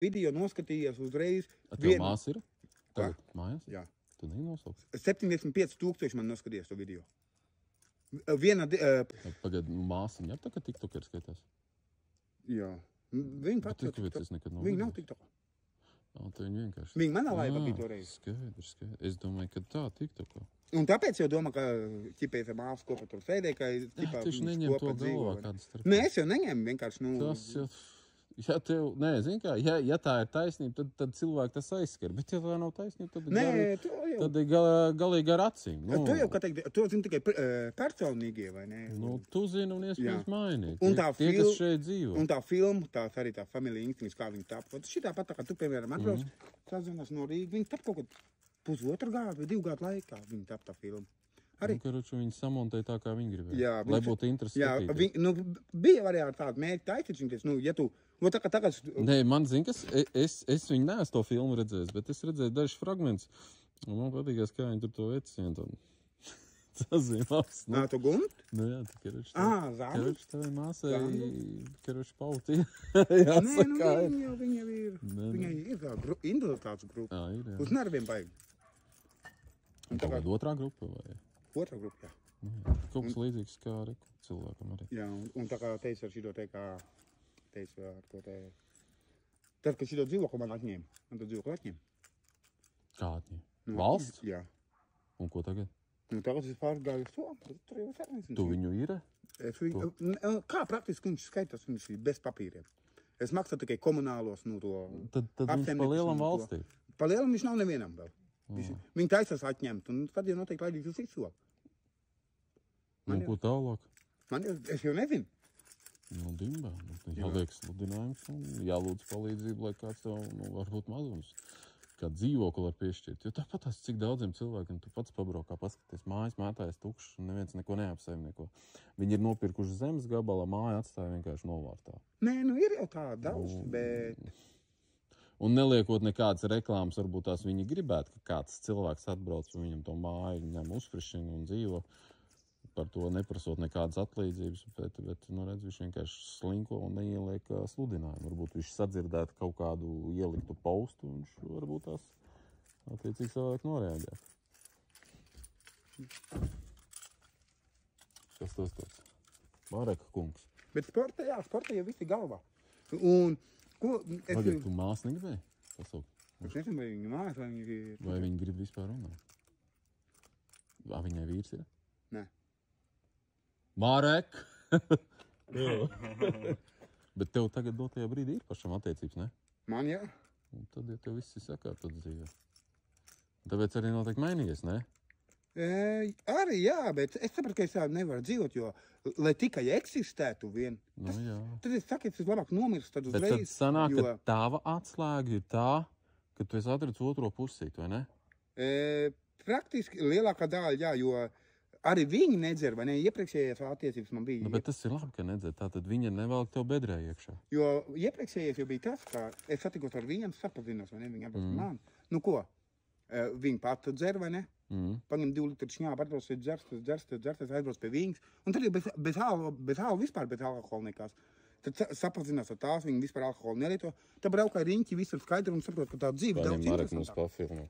video noskatījos uzreiz. Tev māsa ir? Tagad mājās? Jā. Tu nenosauc? 75,000 man noskatījos to video. Viena... Pagad, māsiņa ar tā, ka TikToker skaitās? Jā. Viņa pats... Viņa nav TikTokā. Tā viņa vienkārši... Viņa manā laivā bija toreiz. Skaidrs. Es domāju, ka tā TikTokā. Un tāpēc jau domā, ka ķipēs ar māsu kopā tur sēdē, ka... Jā, tu neņem to galvā kādu starp. Nē, es jau neņemu, vienkārši, Tas jau... Ja tev, nē, zini kā, ja tā ir taisnība, tad cilvēki tas aizskar. Bet ja tā nav taisnība, tad ir galīgi ar acīm. Tu jau, kā teikt, to zini tikai personīgie, vai ne? Tu zini un iespējams mainīgi. Un tā tie, kas šeit dzīvo. Un tā filma, arī tā Family Instincts, kā viņi tap. Šitā pat tā, kā tu, piemēram, atbrauc, sazinās no Rīgas, viņi tap kaut kad pusotru gadu vai 2 gadu laikā, viņi tap tā filma. Arī. Karoči, viņi samontēja tā, kā viņi gribēja. Lai būtu interesi skatīties. Bija arī ar tādu mērķi taisīties, ja tu... Tagad... Nē, man zin, kas, es viņu neesmu to filmu redzējis, bet es redzēju dažus fragmentus. Un man patīkās, kā viņi tur to vecinu. Tas ir labs. Tu gumti? Nu jā, tu karoči. Zāni? Karoči tavai māsai, karoči pautī. Jāsaka. Nē, viņa ir. Viņa ir tā individuāls grupa. Ir, jā. Uz nerviem baigi. Un tagad otrā grupa vai? Otrā grupa, jā. Kaut kas līdzīgs kā cilvēkam arī. Jā, un tā kā teicu ar šito teicu ar to te... Tad, kad šito dzīvokli man atņēma, man to dzīvokli atņēma. Kā atņēma? Valsts? Jā. Un ko tagad? Tagad es pārgāju uz to, tur jau sērnēs. Tu viņu ir? Kā praktiski viņš skaitās, viņš ir bez papīriem. Es maksāju tikai komunālos, Tad viņš pa lielam valstī? Pa lielam viņš nav nevienam vēl. Viņi taisās atņemt, un tad jau noteikti laidīs uz izsoku. Un ko tālāk? Es jau nezinu. Dimbā. Jāliek sludinājums un jālūdz palīdzību, lai kāds tev, varbūt mazums, kā dzīvokli var piešķirt. Jo tāpat tās, cik daudziem cilvēkiem tu pats pabraukā, paskaties, mājas mētājas tukšas un neviens neko neapsaimnieko. Viņi ir nopirkuši zemes gabalā, māja atstāja vienkārši novārtā. Nē, ir jau tā daudz, bet... Un neliekot nekādas reklāmas, varbūt tās viņi gribētu, ka kāds cilvēks atbrauc un viņam to māju ņem uzfrišina un dzīvo. Par to neprasot nekādas atlīdzības, bet redz, viņš vienkārši slinko un neieliek sludinājumu. Varbūt viņš sadzirdētu kaut kādu ieliktu postu, un viņš varbūt tās attiecīgi savādāk noreaģētu. Kas tas tāds? Mareka kungs. Bet sporta jau visi galvā. Un... Pagad, tu māsu negribēji pasaukt? Es nezinu, vai viņa mājas, vai viņa ir... Vai viņa grib vispār runāt? Vai viņai vīrs ir? Nē. Marek! Bet tev tagad dotajā brīdī ir pašam attiecības, ne? Man, jā. Un tad, ja tev viss ir sakārtot dzīvē. Tāpēc arī noteikti mainījies, ne? Arī jā, bet es sapratu, ka es tā nevaru dzīvot, jo, lai tikai eksistētu vien, tad es saku, es labāk nomirstu tad uzreiz. Bet tad sanāk, ka tava atslēga ir tā, ka tu esi atradis otro pusīt, vai ne? Praktiski lielākā daļa, jā, jo arī viņi nedzer, vai ne, iepriekšējās attiecības man bija. Bet tas ir labi, ka nedzer, tātad viņa nevelk tev bedrē iekšā. Jo iepriekšējās jau bija tas, ka es satikos ar viņiem, sapazinos, vai ne, viņi atbrauc man. Nu ko, viņi pat dzer, vai ne? Paņem 2 litru šņābu, atbrauc, dzers, aizbrauc pie viņas. Un tad jau bez alkohola nekās. Tad sapazinās ar tās, viņi vispār alkoholu nelieto. Tad braukā riņķi, visur skaidri un saprot, ka tā dzīve daudz interesantāk.